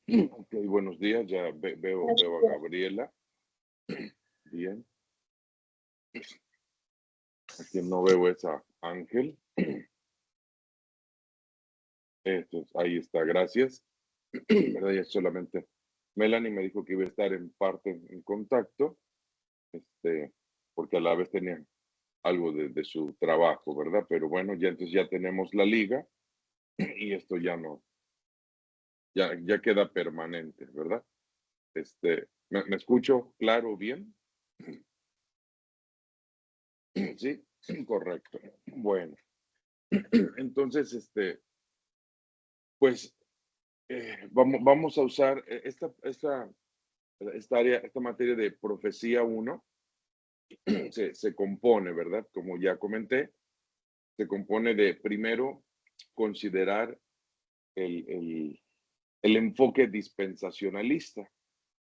Ok, buenos días, ya veo a Gabriela. Bien, a quien no veo es a Ángel. Ahí está, gracias. ¿Verdad? Ya solamente Melanie me dijo que iba a estar en parte en contacto, este, porque a la vez tenía algo de su trabajo, ¿verdad? Pero bueno, ya entonces ya tenemos la liga y esto ya no, ya queda permanente, ¿verdad? ¿Me escucho claro, bien? Sí, correcto. Bueno, entonces, pues vamos a usar esta área, esta materia de profecía uno. Se compone, ¿verdad? Como ya comenté, se compone de primero considerar el, el- el enfoque dispensacionalista,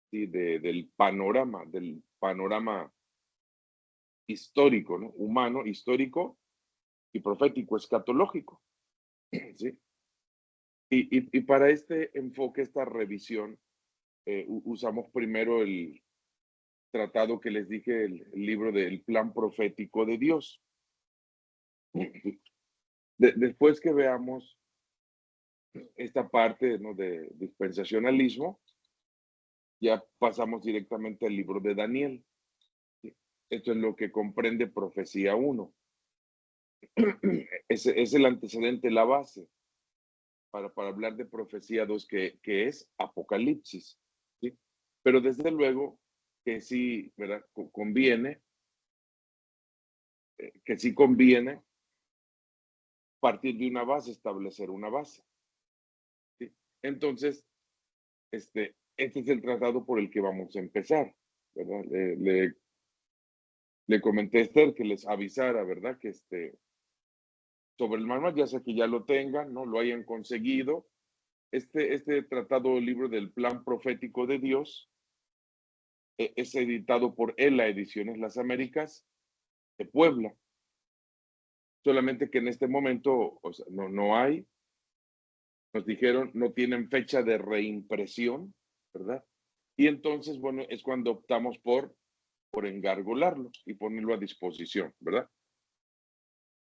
¿sí? Del panorama histórico, ¿no? Humano, histórico y profético, escatológico, ¿sí? Y para este enfoque, esta revisión, usamos primero el tratado que les dije, el libro del plan profético de Dios. Después que veamos esta parte, ¿no?, de dispensacionalismo, ya pasamos directamente al libro de Daniel. ¿Sí? Esto es lo que comprende profecía uno. Es el antecedente, la base para hablar de profecía 2, que es Apocalipsis. ¿Sí? Pero desde luego que sí, ¿verdad? Conviene, que sí conviene partir de una base, establecer una base. ¿Sí? Entonces, este es el tratado por el que vamos a empezar, ¿verdad? Le comenté a Esther que les avisara, ¿verdad? Que sobre el manual, ya sea que ya lo tengan, ¿no? Lo hayan conseguido. Este tratado, libro del plan profético de Dios, es editado por ELA Ediciones Las Américas de Puebla. Solamente que en este momento, o sea, no hay, nos dijeron, no tienen fecha de reimpresión, ¿verdad? Y entonces, bueno, es cuando optamos por engargolarlo y ponerlo a disposición, ¿verdad?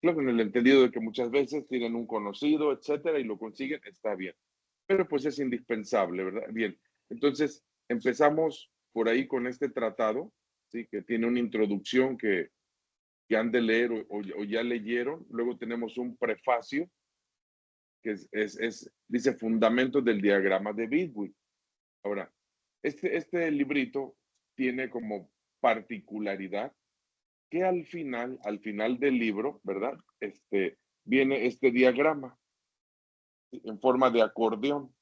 Claro, en el entendido de que muchas veces tienen un conocido, etcétera, y lo consiguen, está bien. Pero pues es indispensable, ¿verdad? Bien, entonces empezamos por ahí con este tratado, ¿sí? Que tiene una introducción que han de leer o ya leyeron. Luego tenemos un prefacio que dice Fundamentos del diagrama de Bidwick. Ahora, este librito tiene como particularidad que al final del libro, ¿verdad? Viene este diagrama, ¿sí? En forma de acordeón,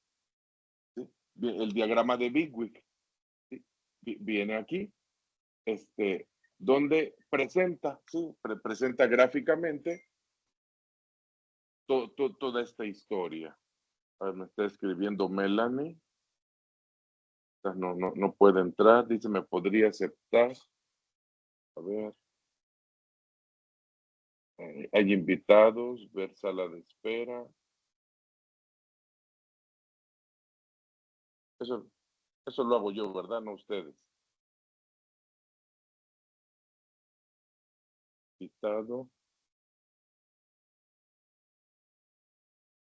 ¿sí? El diagrama de Bigwig, ¿sí? Viene aquí, donde presenta, ¿sí? Presenta gráficamente toda esta historia. A ver, me está escribiendo Melanie, no puede entrar, dice, ¿me podría aceptar? A ver, hay invitados, ver sala de espera. Eso, eso lo hago yo, ¿verdad? No ustedes. Invitado,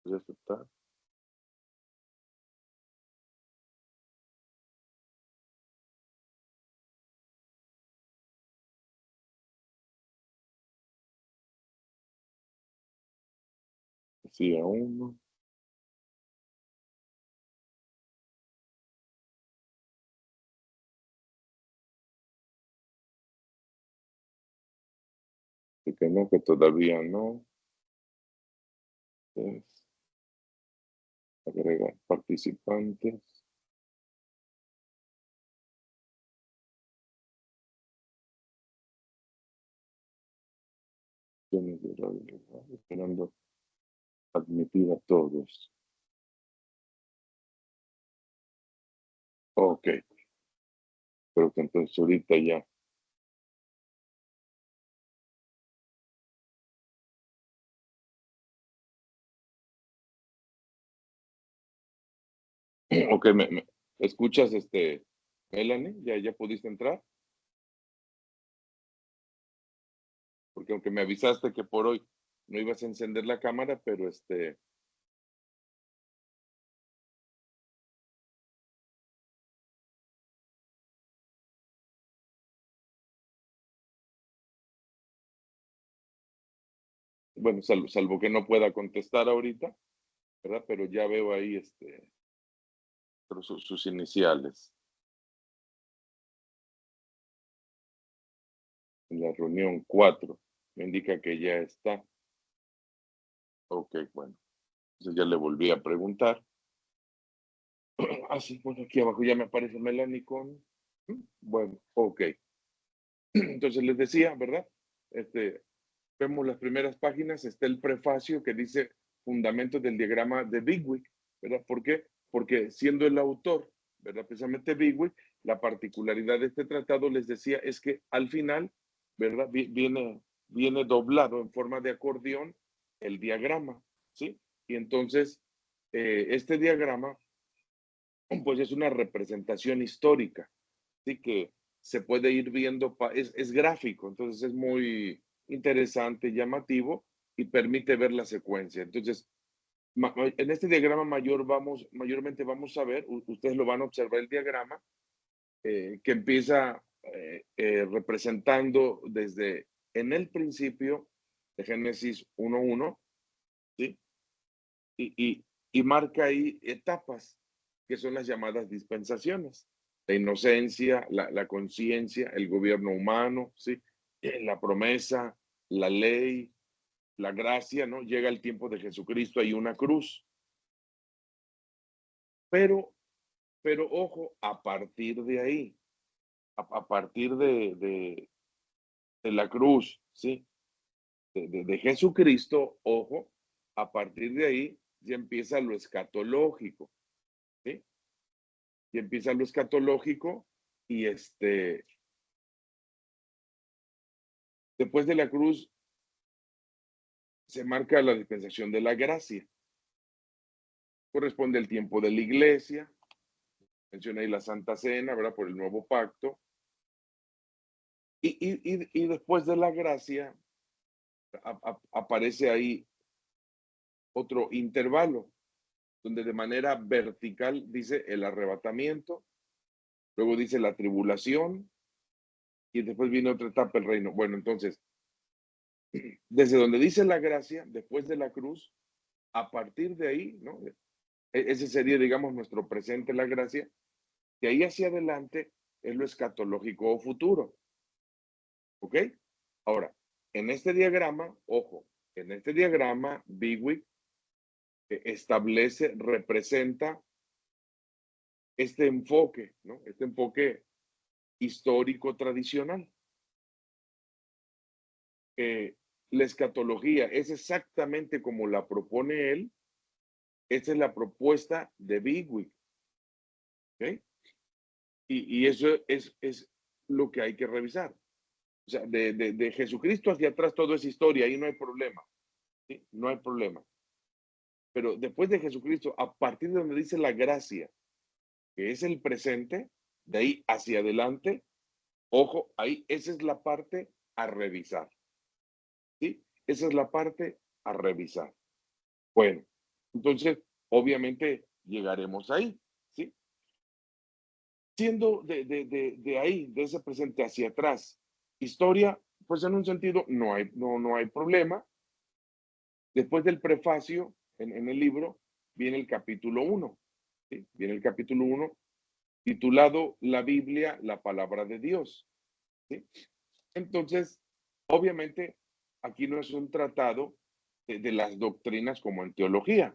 ¿podría aceptar? Sí, aún no. Así que no, que todavía no. Es agregar participantes. Esperando admitir a todos. Ok, creo que entonces ahorita ya. Ok, ¿me escuchas, Melanie? ¿Ya pudiste entrar? Porque aunque me avisaste que por hoy no ibas a encender la cámara, pero bueno, salvo que no pueda contestar ahorita, ¿verdad? Pero ya veo ahí, pero sus iniciales en la reunión 4. Me indica que ya está. Ok, bueno. Entonces ya le volví a preguntar. Ah, sí, bueno, aquí abajo ya me aparece Melanie con. Bueno, ok. Entonces les decía, ¿verdad? Este, vemos las primeras páginas, está el prefacio que dice fundamentos del diagrama de Bigwig, ¿verdad? ¿Por qué? Porque siendo el autor, ¿verdad? Precisamente Bigwig, la particularidad de este tratado, les decía, es que al final, ¿verdad? Viene doblado en forma de acordeón el diagrama, ¿sí? Y entonces, este diagrama, pues es una representación histórica, ¿sí? Que se puede ir viendo, es gráfico, entonces es muy interesante, llamativo y permite ver la secuencia. Entonces, en este diagrama mayormente vamos a ver, ustedes lo van a observar el diagrama, que empieza representando desde en el principio de Génesis 1:1, ¿sí? Y marca ahí etapas, que son las llamadas dispensaciones. La inocencia, la conciencia, el gobierno humano, ¿sí? La promesa, la ley, la gracia, ¿no? Llega el tiempo de Jesucristo, hay una cruz. Pero, pero ojo, a partir de ahí, a partir de la cruz, ¿sí? De Jesucristo, ojo, a partir de ahí ya empieza lo escatológico, ¿sí? Y empieza lo escatológico y después de la cruz se marca la dispensación de la gracia. Corresponde el tiempo de la iglesia, menciona ahí la Santa Cena, ¿verdad? Por el nuevo pacto. Y después de la gracia aparece ahí otro intervalo, donde de manera vertical dice el arrebatamiento, luego dice la tribulación y después viene otra etapa, el reino. Bueno, entonces, desde donde dice la gracia, después de la cruz, a partir de ahí, ¿no? Ese sería, digamos, nuestro presente, la gracia. De ahí hacia adelante es lo escatológico o futuro. ¿Ok? Ahora, en este diagrama, ojo, en este diagrama, Bigwig establece, representa este enfoque, ¿no? Este enfoque histórico tradicional. La escatología es exactamente como la propone él. Esa es la propuesta de Bigwig. ¿Ok? Y eso es lo que hay que revisar. O sea, de Jesucristo hacia atrás todo es historia, ahí no hay problema, ¿sí? No hay problema. Pero después de Jesucristo, a partir de donde dice la gracia, que es el presente, de ahí hacia adelante, ojo, ahí esa es la parte a revisar, ¿sí? Esa es la parte a revisar. Bueno, entonces, obviamente llegaremos ahí, ¿sí? Siendo de ahí, de ese presente hacia atrás, historia, pues en un sentido no hay problema. Después del prefacio en el libro viene el capítulo 1, ¿sí? Viene el capítulo 1 titulado La Biblia, la palabra de Dios, ¿sí? Entonces, obviamente, aquí no es un tratado de las doctrinas como en teología,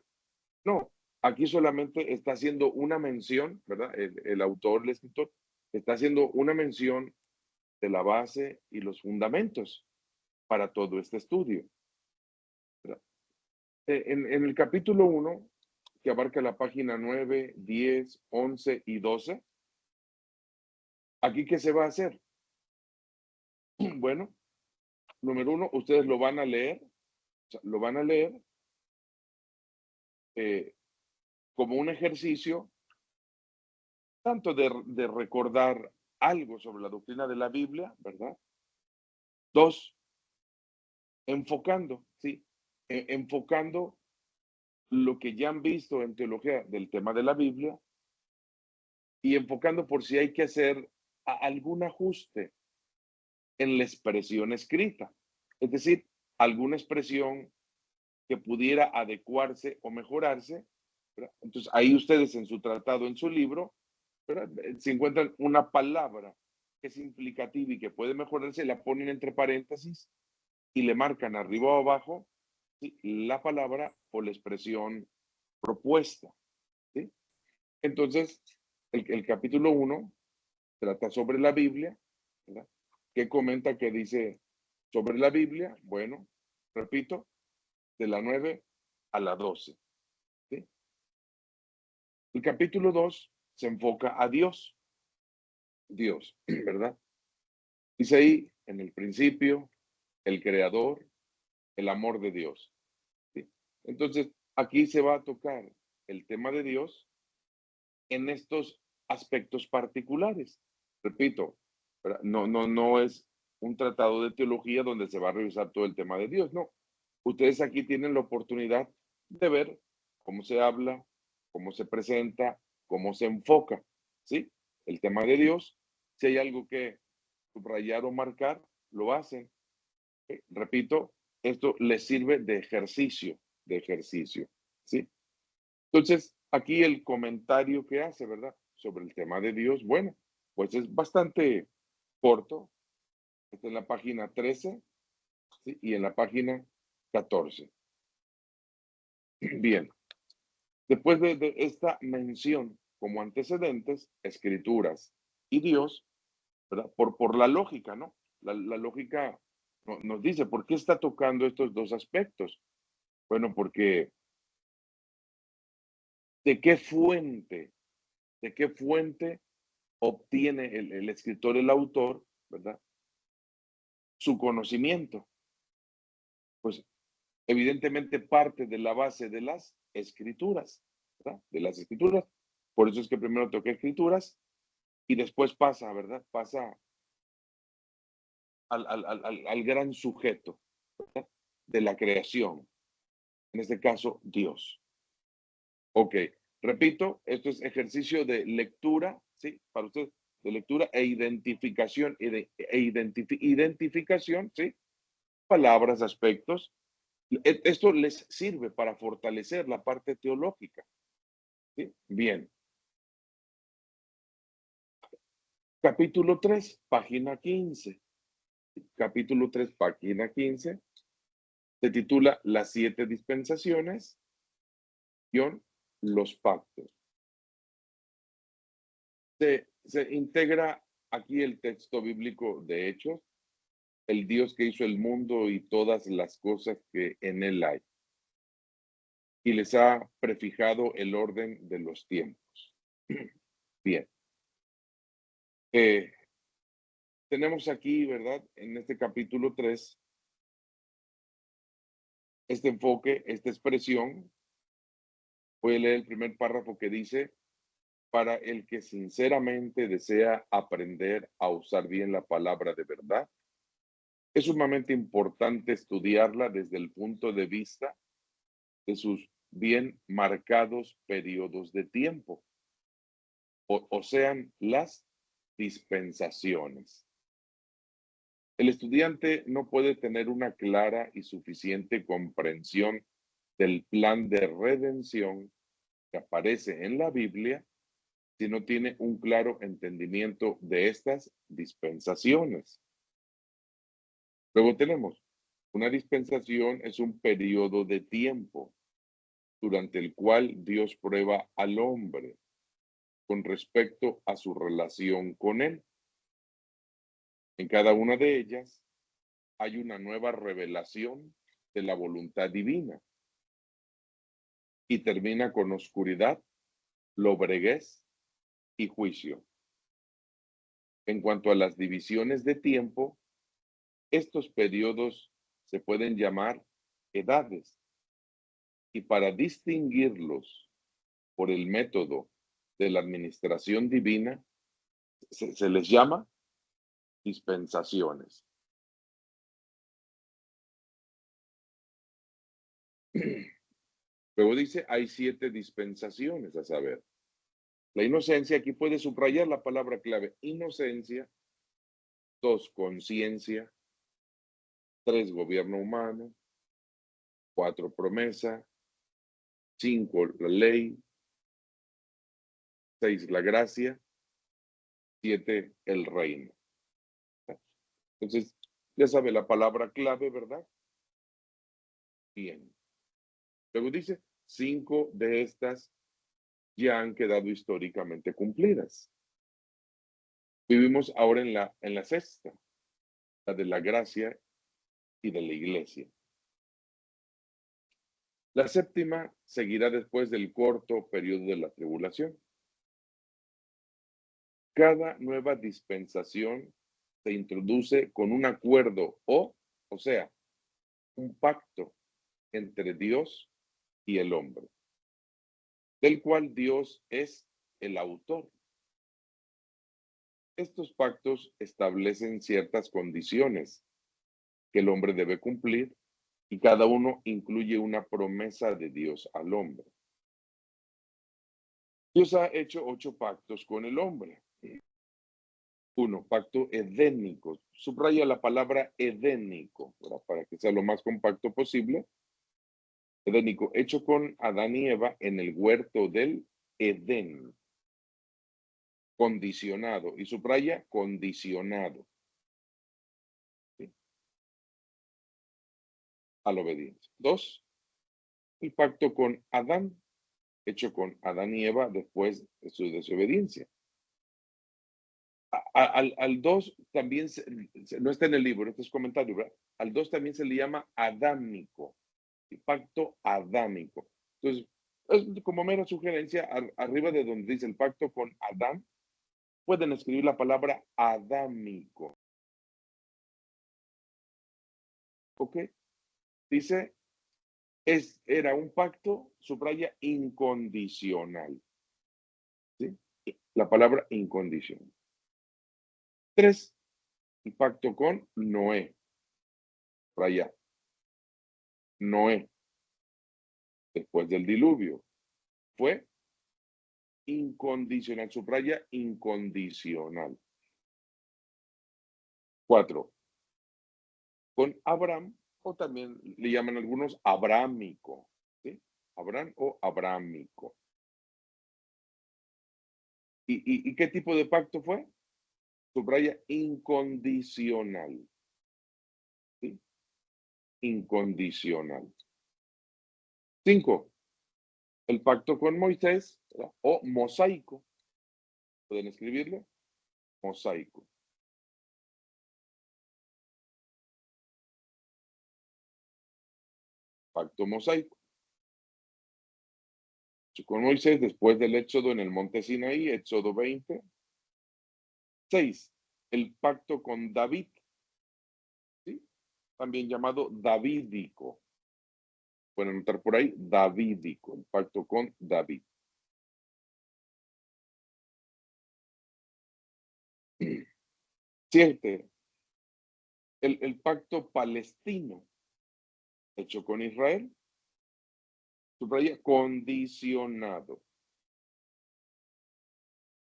no, aquí solamente está haciendo una mención, ¿verdad? El autor, el escritor, está haciendo una mención de la base y los fundamentos para todo este estudio, ¿verdad? En el capítulo 1, que abarca la página 9, 10, 11 y 12, ¿aquí qué se va a hacer? Bueno, número uno, ustedes lo van a leer, o sea, lo van a leer eh, como un ejercicio tanto de recordar algo sobre la doctrina de la Biblia, ¿verdad? Dos, enfocando, ¿sí? Enfocando lo que ya han visto en teología del tema de la Biblia y enfocando por si hay que hacer algún ajuste en la expresión escrita. Es decir, alguna expresión que pudiera adecuarse o mejorarse, ¿verdad? Entonces, ahí ustedes en su tratado, en su libro, ¿verdad? Si encuentran una palabra que es implicativa y que puede mejorarse, la ponen entre paréntesis y le marcan arriba o abajo, ¿sí?, la palabra o la expresión propuesta, ¿sí? Entonces, el capítulo 1 trata sobre la Biblia, ¿verdad? ¿Qué comenta? ¿Qué dice sobre la Biblia? Bueno, repito, de la 9 a la 12, ¿sí? El capítulo 2 se enfoca a Dios, ¿verdad? Dice ahí, en el principio, el creador, el amor de Dios, ¿sí? Entonces, aquí se va a tocar el tema de Dios en estos aspectos particulares. Repito, ¿verdad? No es un tratado de teología donde se va a revisar todo el tema de Dios, no. Ustedes aquí tienen la oportunidad de ver cómo se habla, cómo se presenta, cómo se enfoca, ¿sí? El tema de Dios. Si hay algo que subrayar o marcar, lo hacen. Repito, esto les sirve de ejercicio, ¿sí? Entonces, aquí el comentario que hace, ¿verdad? Sobre el tema de Dios, bueno, pues es bastante corto. Está en la página 13, ¿sí?, y en la página 14. Bien, después de esta mención como antecedentes, escrituras y Dios, ¿verdad? Por la lógica, ¿no? La lógica nos dice, ¿por qué está tocando estos dos aspectos? Bueno, porque ¿de qué fuente? ¿De qué fuente obtiene el escritor, el autor, ¿verdad?, su conocimiento? Pues evidentemente parte de la base de las escrituras, ¿verdad? De las escrituras. Por eso es que primero toca escrituras y después pasa, ¿verdad? Pasa al gran sujeto, ¿verdad?, de la creación, en este caso, Dios. Ok, repito, esto es ejercicio de lectura, ¿sí? Para ustedes, de lectura e identificación, identificación, ¿sí? Palabras, aspectos. Esto les sirve para fortalecer la parte teológica, ¿sí? Bien. Capítulo 3, página 15. Capítulo 3, página 15. Se titula Las 7 dispensaciones, guión, los pactos. Se integra aquí el texto bíblico de Hechos, el Dios que hizo el mundo y todas las cosas que en él hay, y les ha prefijado el orden de los tiempos. Bien. Tenemos aquí, ¿verdad?, en este capítulo 3, este enfoque, esta expresión. Voy a leer el primer párrafo que dice: para el que sinceramente desea aprender a usar bien la palabra de verdad, es sumamente importante estudiarla desde el punto de vista de sus bien marcados periodos de tiempo, o sean las dispensaciones. El estudiante no puede tener una clara y suficiente comprensión del plan de redención que aparece en la Biblia si no tiene un claro entendimiento de estas dispensaciones. Luego tenemos, una dispensación es un periodo de tiempo durante el cual Dios prueba al hombre con respecto a su relación con él. En cada una de ellas hay una nueva revelación de la voluntad divina y termina con oscuridad, lobreguez y juicio. En cuanto a las divisiones de tiempo, estos periodos se pueden llamar edades, y para distinguirlos por el método de la administración divina se les llama dispensaciones. Luego dice, hay 7 dispensaciones, a saber, la inocencia, aquí puede subrayar la palabra clave, inocencia. 2, conciencia. 3, gobierno humano. 4, promesa. 5, la ley. 6, la gracia. 7, el reino. Entonces, ya sabe la palabra clave, ¿verdad? Bien. Luego dice, 5 de estas ya han quedado históricamente cumplidas. Vivimos ahora en la sexta, la de la gracia y de la iglesia. La séptima seguirá después del corto periodo de la tribulación. Cada nueva dispensación se introduce con un acuerdo o sea, un pacto entre Dios y el hombre, del cual Dios es el autor. Estos pactos establecen ciertas condiciones que el hombre debe cumplir y cada uno incluye una promesa de Dios al hombre. Dios ha hecho 8 pactos con el hombre. 1, pacto edénico. Subraya la palabra edénico, ¿verdad? Para que sea lo más compacto posible. Edénico, hecho con Adán y Eva en el huerto del Edén. Condicionado. Y subraya condicionado. ¿Sí? A la obediencia. 2, el pacto con Adán, hecho con Adán y Eva después de su desobediencia. Al 2 también, no está en el libro, este es comentario, ¿verdad? Al 2 también se le llama adámico, el pacto adámico. Entonces, es como mera sugerencia, arriba de donde dice el pacto con Adán, pueden escribir la palabra adámico. ¿Ok? Dice, era un pacto, subraya, incondicional. ¿Sí? La palabra incondicional. 3, el pacto con Noé. Raya. Noé, después del diluvio, fue incondicional, subraya incondicional. 4, con Abraham, o también le llaman algunos abrámico, ¿sí? Abraham o abrámico. ¿Y qué tipo de pacto fue? Subraya incondicional, ¿sí? Incondicional. 5, el pacto con Moisés, ¿verdad? O mosaico. ¿Pueden escribirlo? Mosaico. Pacto mosaico. Con Moisés después del éxodo en el monte Sinaí, éxodo 20. 6, el pacto con David, ¿sí? También llamado davídico. Pueden anotar por ahí, davídico, el pacto con David. 7, el pacto palestino, hecho con Israel, subraya condicionado,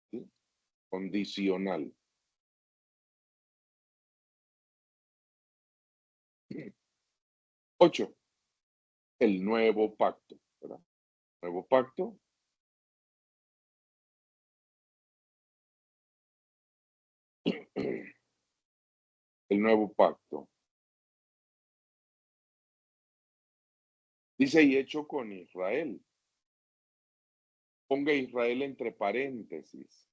¿sí? Condicional. 8, el nuevo pacto, ¿verdad? Nuevo pacto. El nuevo pacto. Dice, y hecho con Israel. Ponga Israel entre paréntesis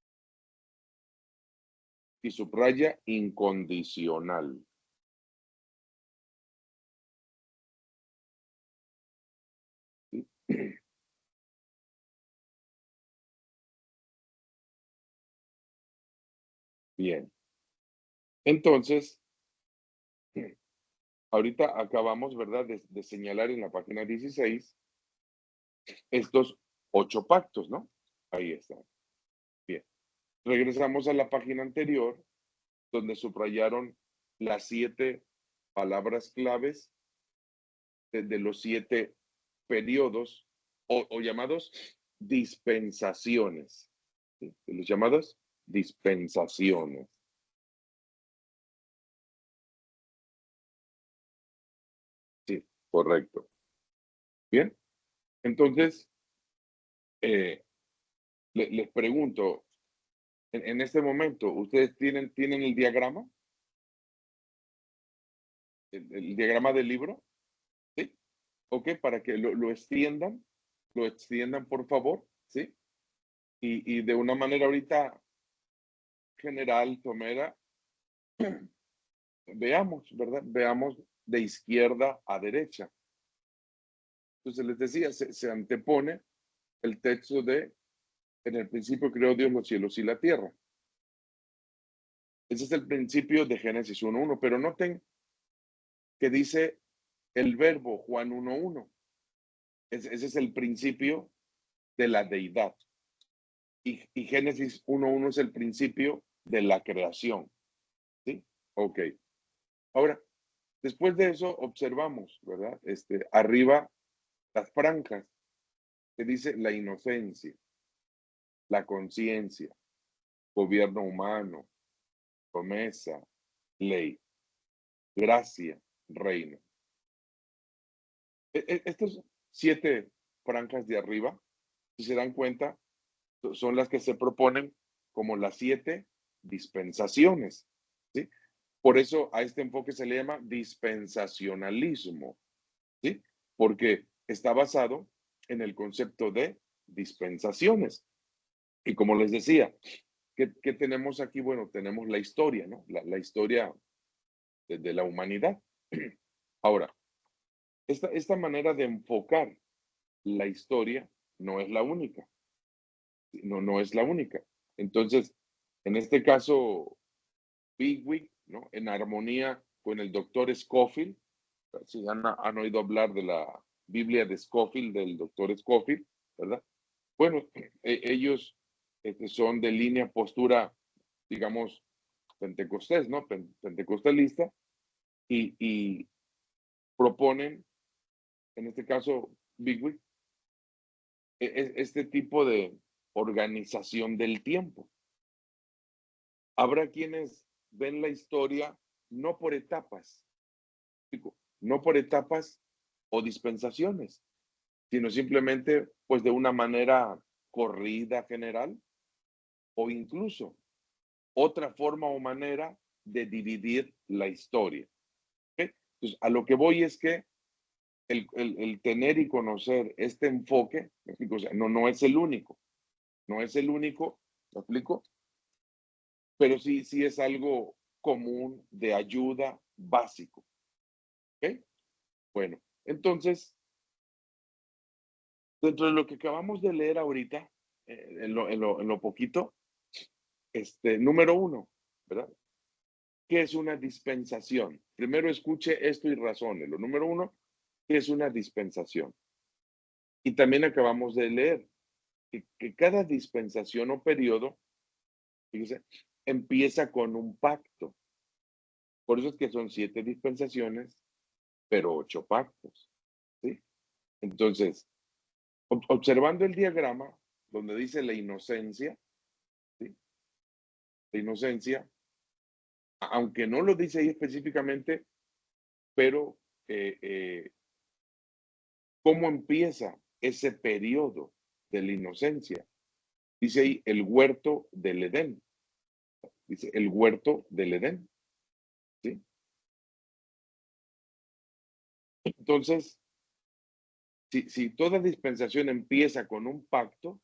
y subraya incondicional. ¿Sí? Bien. Entonces, ahorita acabamos, ¿verdad?, de señalar en la página 16 estos 8 pactos, ¿no? Ahí está. Regresamos a la página anterior, donde subrayaron las 7 palabras claves de los 7 periodos o llamados dispensaciones, ¿sí? De los llamados dispensaciones. Sí, correcto. Bien, entonces, eh, les pregunto, en este momento, ¿ustedes tienen el diagrama? ¿El diagrama del libro? ¿Sí? ¿Ok? Para que lo extiendan, por favor, ¿sí? Y de una manera ahorita general, somera, veamos, ¿verdad? Veamos de izquierda a derecha. Entonces les decía, se antepone el texto de, en el principio creó Dios los cielos y la tierra. Ese es el principio de Génesis 1.1, pero noten que dice el verbo Juan 1.1. Ese es el principio de la deidad. Y Génesis 1.1 es el principio de la creación. ¿Sí? Ok. Ahora, después de eso observamos, ¿verdad? Arriba las franjas que dice la inocencia, la conciencia, gobierno humano, promesa, ley, gracia, reino. Estos 7 franjas de arriba, si se dan cuenta, son las que se proponen como las 7 dispensaciones, ¿sí? Por eso a este enfoque se le llama dispensacionalismo, ¿sí? Porque está basado en el concepto de dispensaciones. Y como les decía, ¿qué tenemos aquí? Bueno, tenemos la historia, ¿no? La historia de la humanidad. Ahora, esta manera de enfocar la historia no es la única, no es la única. Entonces, en este caso, Bigwig, ¿no? En armonía con el doctor Scofield, si han oído hablar de la Biblia de Scofield, del doctor Scofield, ¿verdad? Bueno, ellos son de línea postura, digamos, pentecostés, ¿no? Pentecostalista, y proponen, en este caso, Bigwig, este tipo de organización del tiempo. Habrá quienes ven la historia no por etapas, no por etapas o dispensaciones, sino simplemente pues de una manera corrida general o incluso otra forma o manera de dividir la historia. ¿Okay? Entonces, a lo que voy es que el tener y conocer este enfoque, ¿me explico? O sea, no es el único, no es el único, ¿me explico? Pero sí es algo común de ayuda básico. ¿Ok? Bueno, entonces, dentro de lo que acabamos de leer ahorita, en lo poquito, número uno, ¿verdad? ¿Qué es una dispensación? Primero escuche esto y razónelo. Número uno, ¿qué es una dispensación? Y también acabamos de leer que cada dispensación o periodo, fíjese, empieza con un pacto. Por eso es que son 7 dispensaciones, pero 8 pactos, ¿sí? Entonces, observando el diagrama donde dice la inocencia, ¿sí? La inocencia, aunque no lo dice ahí específicamente, pero ¿cómo empieza ese periodo de la inocencia? Dice ahí el huerto del Edén. Dice el huerto del Edén, ¿sí? Entonces, si toda dispensación empieza con un pacto,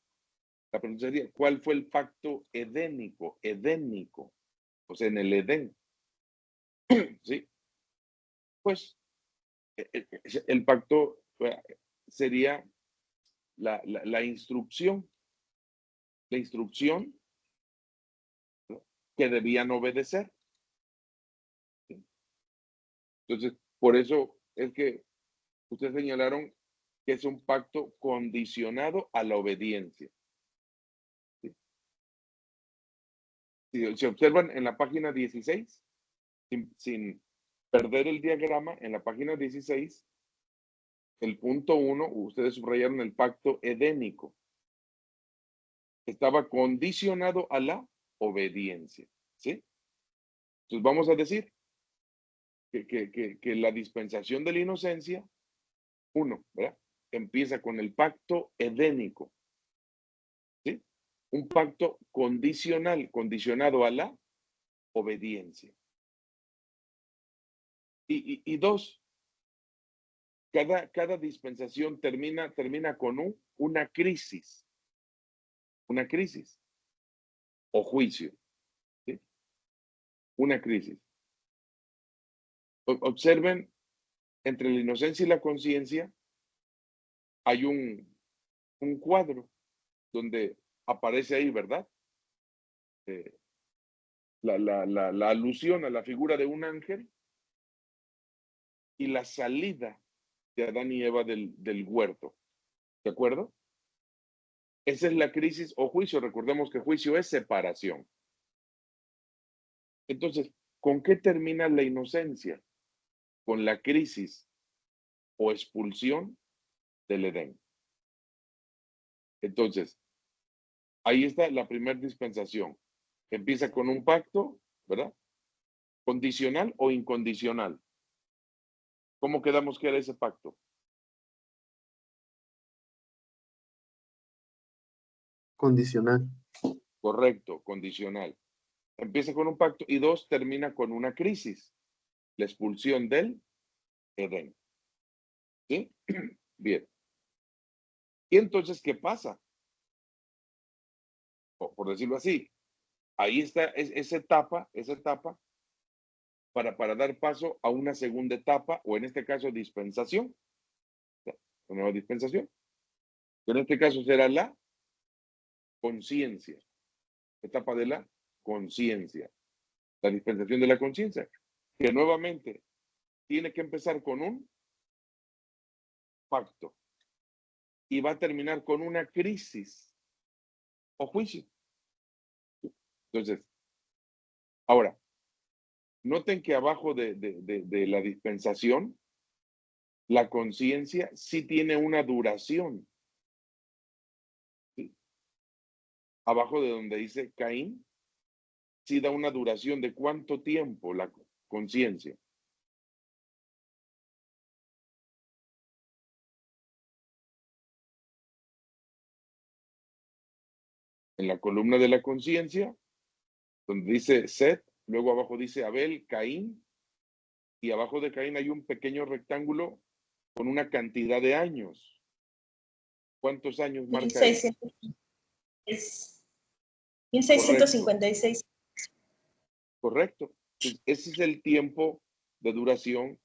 la pregunta sería, ¿cuál fue el pacto edénico? Edénico, o sea, en el Edén, ¿sí? Pues el pacto sería la instrucción, la instrucción, ¿no? Que debían obedecer. ¿Sí? Entonces, por eso es que ustedes señalaron que es un pacto condicionado a la obediencia. ¿Sí? Si observan en la página 16, sin perder el diagrama, en la página 16, el punto 1, ustedes subrayaron el pacto edénico. Estaba condicionado a la obediencia, ¿sí? Entonces vamos a decir que la dispensación de la inocencia, ¿verdad? Empieza con el pacto edénico, ¿sí? Un pacto condicional, condicionado a la obediencia. Y dos, cada dispensación termina con una crisis o juicio, ¿sí? Una crisis. Observen, entre la inocencia y la conciencia hay un cuadro donde aparece ahí, ¿verdad? La alusión a la figura de un ángel y la salida de Adán y Eva del huerto, ¿de acuerdo? Esa es la crisis o juicio. Recordemos que juicio es separación. Entonces, ¿con qué termina la inocencia? Con la crisis o expulsión del Edén. Entonces, ahí está la primera dispensación. Empieza con un pacto, ¿verdad? Condicional o incondicional. ¿Cómo quedamos que era ese pacto? Condicional. Correcto, condicional. Empieza con un pacto y dos, termina con una crisis, la expulsión del Edén. ¿Sí? Bien. Y entonces, ¿qué pasa? Por decirlo así, ahí está esa etapa para dar paso a una segunda etapa, o en este caso dispensación, una nueva dispensación, que en este caso será la conciencia, etapa de la conciencia, la dispensación de la conciencia, que nuevamente tiene que empezar con un pacto y va a terminar con una crisis o juicio. Entonces, ahora, noten que abajo de la dispensación, la conciencia sí tiene una duración. ¿Sí? Abajo de donde dice Caín, sí da una duración de cuánto tiempo la conciencia. En la columna de la conciencia, donde dice Set, luego abajo dice Abel, Caín, y abajo de Caín hay un pequeño rectángulo con una cantidad de años. ¿Cuántos años marca ahí? 1656. Correcto. Entonces, ese es el tiempo de duración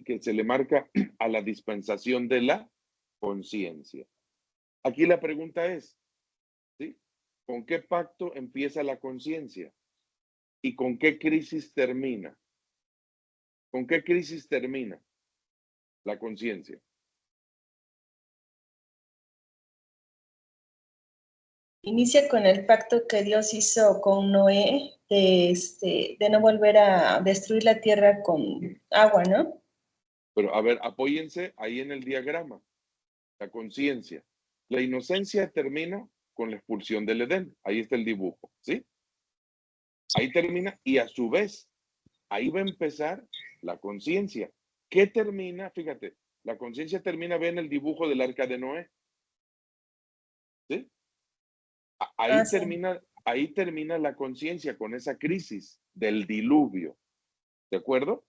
que se le marca a la dispensación de la conciencia. Aquí la pregunta es, ¿sí? ¿Con qué pacto empieza la conciencia? ¿Y con qué crisis termina? ¿Con qué crisis termina la conciencia? Inicia con el pacto que Dios hizo con Noé de no volver a destruir la tierra con agua, ¿no? Pero a ver, apóyense ahí en el diagrama, la conciencia. La inocencia termina con la expulsión del Edén. Ahí está el dibujo, ¿sí? Ahí termina y a su vez, ahí va a empezar la conciencia. ¿Qué termina? Fíjate, la conciencia termina, ven el dibujo del arca de Noé, ¿sí? Ahí Sí. ahí termina la conciencia con esa crisis del diluvio, ¿de acuerdo?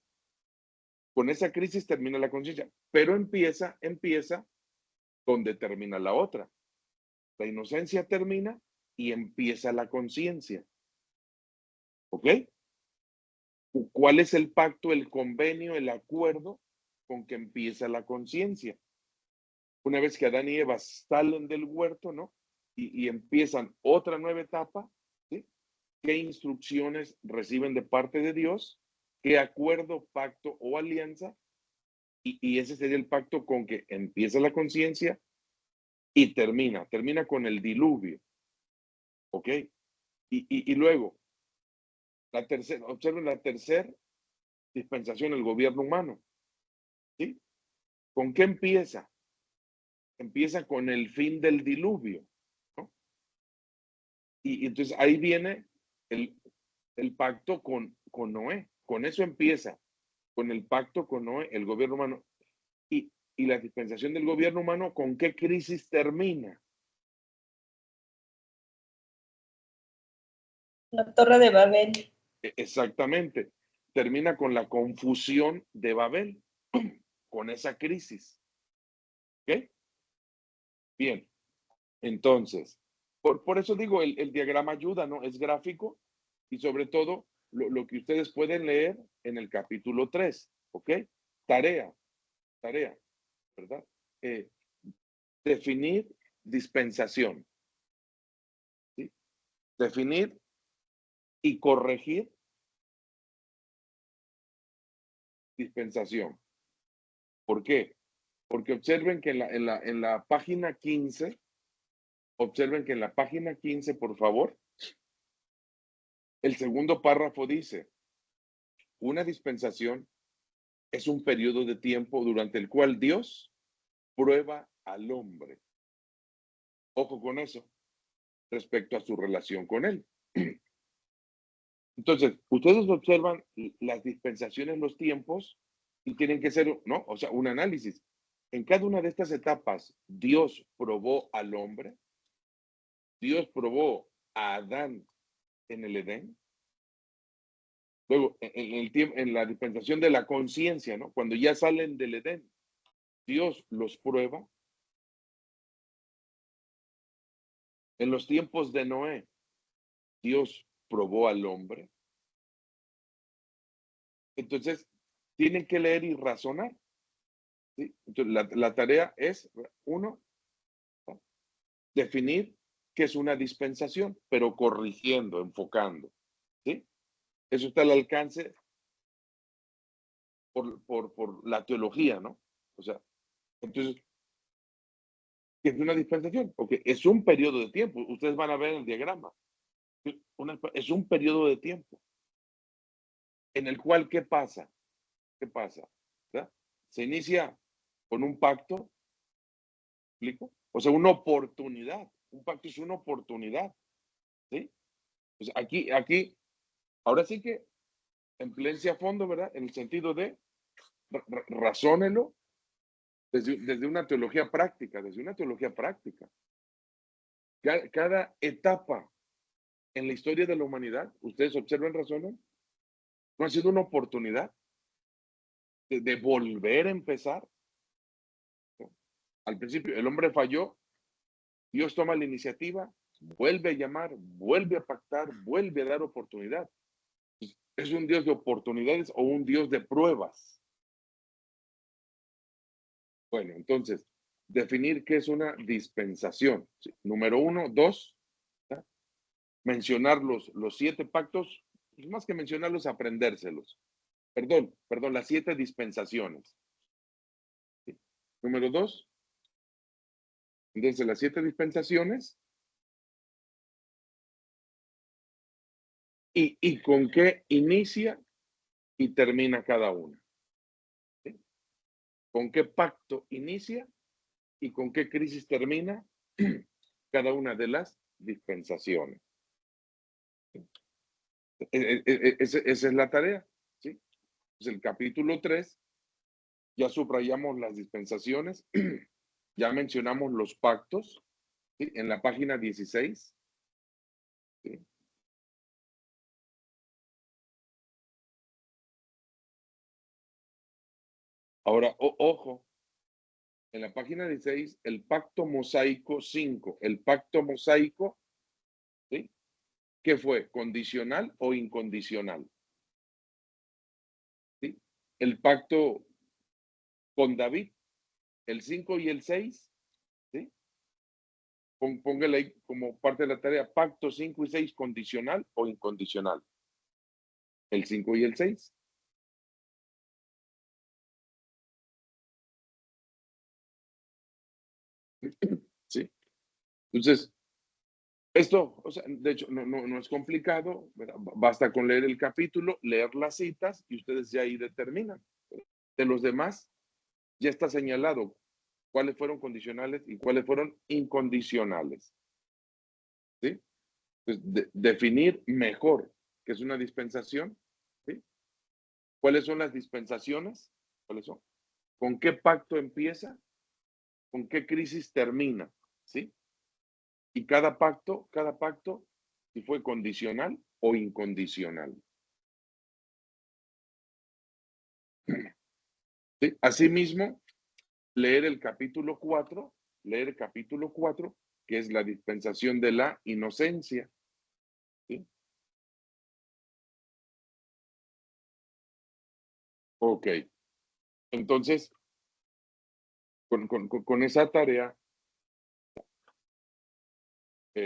Con esa crisis termina la conciencia, pero empieza donde termina la otra. La inocencia termina y empieza la conciencia. ¿Ok? ¿Cuál es el pacto, el convenio, el acuerdo con que empieza la conciencia? Una vez que Adán y Eva salen del huerto, ¿no? Y empiezan otra nueva etapa, ¿sí? ¿Qué instrucciones reciben de parte de Dios? ¿Qué acuerdo, pacto o alianza? Y ese sería el pacto con que empieza la conciencia y termina con el diluvio. ¿Ok? Y luego, Observen la tercera dispensación, el gobierno humano. ¿Sí? ¿Con qué empieza? Empieza con el fin del diluvio, ¿no? Y entonces ahí viene el pacto con Noé. Con eso empieza, con el pacto con Noé, el gobierno humano. Y la dispensación del gobierno humano, ¿con qué crisis termina? La Torre de Babel. Exactamente. Termina con la confusión de Babel, con esa crisis. ¿Ok? Bien. Entonces, por eso digo, el diagrama ayuda, ¿no? Es gráfico y sobre todo lo que ustedes pueden leer en el capítulo 3, ¿ok? Tarea, ¿verdad? Eh, definir dispensación, ¿sí? Definir y corregir dispensación. ¿Por qué? Porque observen que en la página 15, observen que en la página 15, por favor, el segundo párrafo dice, una dispensación es un periodo de tiempo durante el cual Dios prueba al hombre. Ojo con eso, respecto a su relación con él. Entonces, ustedes observan las dispensaciones, los tiempos, y tienen que ser, ¿no? O sea, un análisis. En cada una de estas etapas, Dios probó al hombre, Dios probó a Adán en el Edén. Luego, en la dispensación de la conciencia, ¿no? Cuando ya salen del Edén, Dios los prueba. En los tiempos de Noé, Dios probó al hombre. Entonces, tienen que leer y razonar. ¿Sí? Entonces, la tarea es, uno, ¿no? Definir qué es una dispensación, pero corrigiendo, enfocando. ¿Sí? Eso está al alcance por la teología, ¿no? O sea, entonces, ¿qué es una dispensación? Porque es un periodo de tiempo. Ustedes van a ver en el diagrama. Es un periodo de tiempo en el cual, ¿qué pasa? ¿Qué pasa? ¿Verdad? Se inicia con un pacto, ¿explico? O sea, una oportunidad. Un pacto es una oportunidad, ¿sí? Pues aquí, ahora sí que empléense a fondo, ¿verdad? En el sentido de razónelo desde una teología práctica, desde una teología práctica. Cada etapa en la historia de la humanidad, ustedes observan, razonan, no ha sido una oportunidad de volver a empezar, ¿no? Al principio el hombre falló, Dios toma la iniciativa, vuelve a llamar, vuelve a pactar, vuelve a dar oportunidad. ¿Es un Dios de oportunidades o un Dios de pruebas? Bueno, entonces, definir qué es una dispensación. ¿Sí? Número uno, dos, ¿sí? Mencionar los 7 pactos, pues más que mencionarlos, aprendérselos. Perdón, las 7 dispensaciones. ¿Sí? Número dos, desde las 7 dispensaciones y con qué inicia y termina cada una. ¿Sí? ¿Con qué pacto inicia y con qué crisis termina cada una de las dispensaciones? Esa es la tarea, ¿sí? Pues el capítulo 3, ya subrayamos las dispensaciones, ya mencionamos los pactos, ¿sí? En la página 16, ¿sí? Ahora, ojo, en la página 16, el pacto mosaico 5, el pacto mosaico, ¿sí? ¿Qué fue? ¿Condicional o incondicional? ¿Sí? El pacto con David, el 5 y el 6, ¿sí? Póngale ahí como parte de la tarea, pacto 5 y 6, condicional o incondicional. El 5 y el 6. ¿Sí? Entonces, Esto, o sea, de hecho, no es complicado, ¿verdad? Basta con leer el capítulo, leer las citas y ustedes ya ahí determinan. De los demás, ya está señalado cuáles fueron condicionales y cuáles fueron incondicionales. ¿Sí? Entonces, definir mejor qué es una dispensación. ¿Sí? ¿Cuáles son las dispensaciones? ¿Cuáles son? ¿Con qué pacto empieza? ¿Con qué crisis termina? ¿Sí? Y cada pacto, si fue condicional o incondicional. ¿Sí? Asimismo, leer el capítulo 4, que es la dispensación de la inocencia. ¿Sí? Ok. Entonces, con esa tarea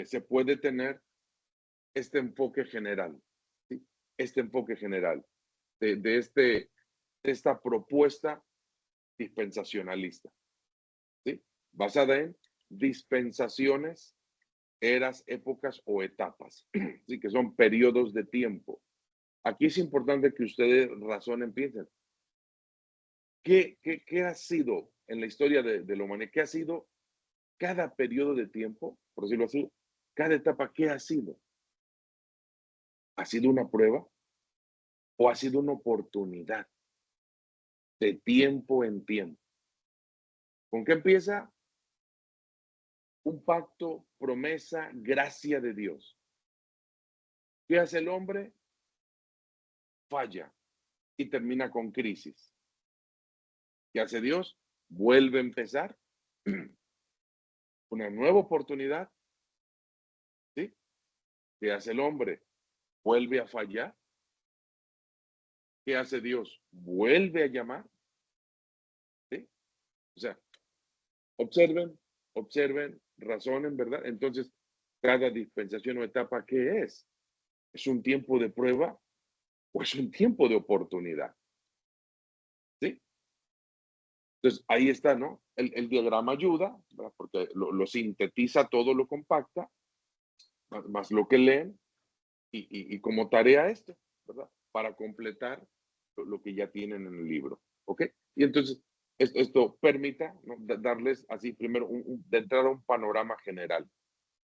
se puede tener este enfoque general, ¿sí? Este enfoque general de esta propuesta dispensacionalista, ¿sí? Basada en dispensaciones, eras, épocas o etapas, ¿sí? Que son periodos de tiempo. Aquí es importante que ustedes razonen, piensen, ¿qué ha sido en la historia de la humanidad? ¿Qué ha sido cada periodo de tiempo, por decirlo así? Cada etapa, ¿qué ha sido? ¿Ha sido una prueba o ha sido una oportunidad de tiempo en tiempo? ¿Con qué empieza? Un pacto, promesa, gracia de Dios. ¿Qué hace el hombre? Falla y termina con crisis. ¿Qué hace Dios? Vuelve a empezar una nueva oportunidad. ¿Sí? ¿Qué hace el hombre? Vuelve a fallar. ¿Qué hace Dios? Vuelve a llamar. ¿Sí? O sea, observen, razonen, ¿verdad? Entonces, cada dispensación o etapa, ¿qué es? ¿Es un tiempo de prueba o es un tiempo de oportunidad? ¿Sí? Entonces, ahí está, ¿no? El diagrama ayuda, ¿verdad? Porque lo sintetiza todo, lo compacta, más lo que leen, y como tarea esto, ¿verdad? Para completar lo que ya tienen en el libro, ¿ok? Y entonces, esto permita, ¿no? Darles así primero, de entrada, un panorama general,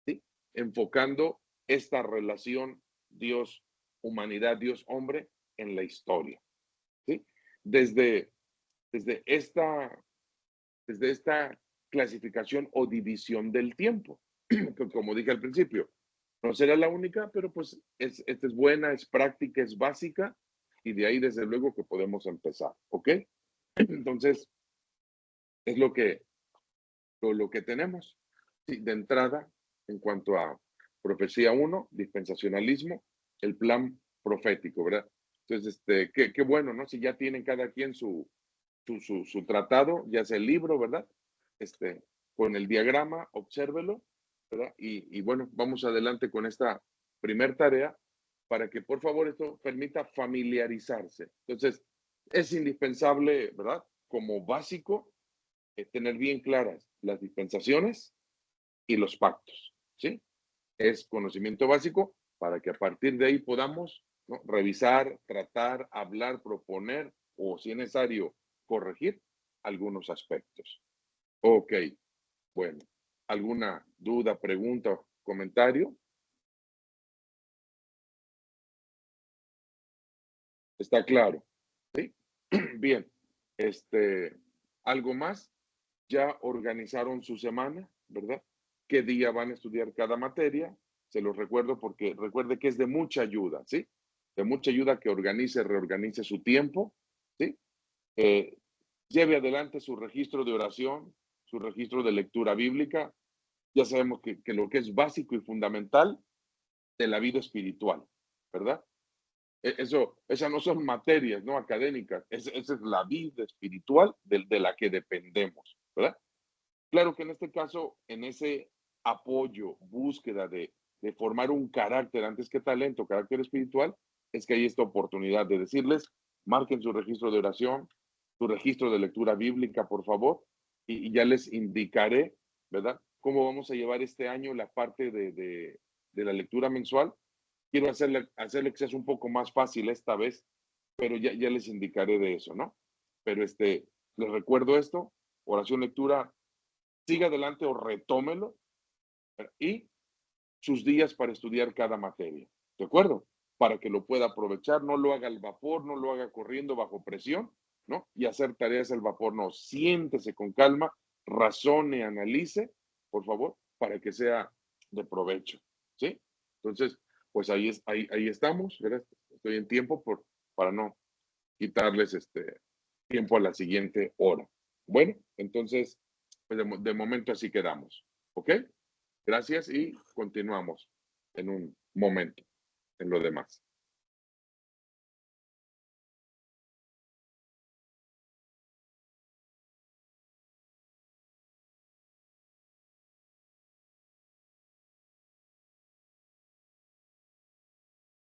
¿sí? Enfocando esta relación Dios-humanidad, Dios-hombre en la historia, ¿sí? Desde, desde esta desde esta clasificación o división del tiempo, que como dije al principio, no será la única, pero pues esta es buena, es práctica, es básica, y de ahí desde luego que podemos empezar, ¿ok? Entonces, es lo que tenemos. Sí, de entrada, en cuanto a profecía 1, dispensacionalismo, el plan profético, ¿verdad? Entonces, qué bueno, ¿no? Si ya tienen cada quien su tratado, ya sea el libro, ¿verdad? Con el diagrama, obsérvelo, ¿verdad? Y bueno, vamos adelante con esta primer tarea para que por favor esto permita familiarizarse. Entonces, es indispensable, ¿verdad? Como básico, tener bien claras las dispensaciones y los pactos, ¿sí? Es conocimiento básico para que a partir de ahí podamos, ¿no? Revisar, tratar, hablar, proponer o, si es necesario, corregir algunos aspectos. Ok, bueno. ¿Alguna duda, pregunta, comentario? ¿Está claro? ¿Sí? Bien. ¿Algo más? Ya organizaron su semana, ¿verdad? ¿Qué día van a estudiar cada materia? Se los recuerdo porque recuerde que es de mucha ayuda, ¿sí? De mucha ayuda que organice, reorganice su tiempo, ¿sí? Eh, Lleve adelante su registro de oración, su registro de lectura bíblica. Ya sabemos que lo que es básico y fundamental de la vida espiritual, ¿verdad? Esas no son materias, ¿no? Académicas, esa es la vida espiritual de la que dependemos, ¿verdad? Claro que en este caso, en ese apoyo, búsqueda de formar un carácter antes que talento, carácter espiritual, es que hay esta oportunidad de decirles, marquen su registro de oración, su registro de lectura bíblica, por favor, y ya les indicaré, ¿verdad? Cómo vamos a llevar este año la parte de de la lectura mensual. Quiero hacerle que sea un poco más fácil esta vez, pero ya les indicaré de eso, ¿no? Pero les recuerdo esto, oración, lectura, siga adelante o retómelo, y sus días para estudiar cada materia, ¿de acuerdo? Para que lo pueda aprovechar, no lo haga al vapor, no lo haga corriendo bajo presión, ¿no? Y hacer tareas al vapor, no, siéntese con calma, razone, analice, por favor, para que sea de provecho, ¿sí? Entonces, pues ahí estamos, ¿verdad? Estoy en tiempo para no quitarles tiempo a la siguiente hora. Bueno, entonces, pues de momento así quedamos, ¿ok? Gracias y continuamos en un momento en lo demás.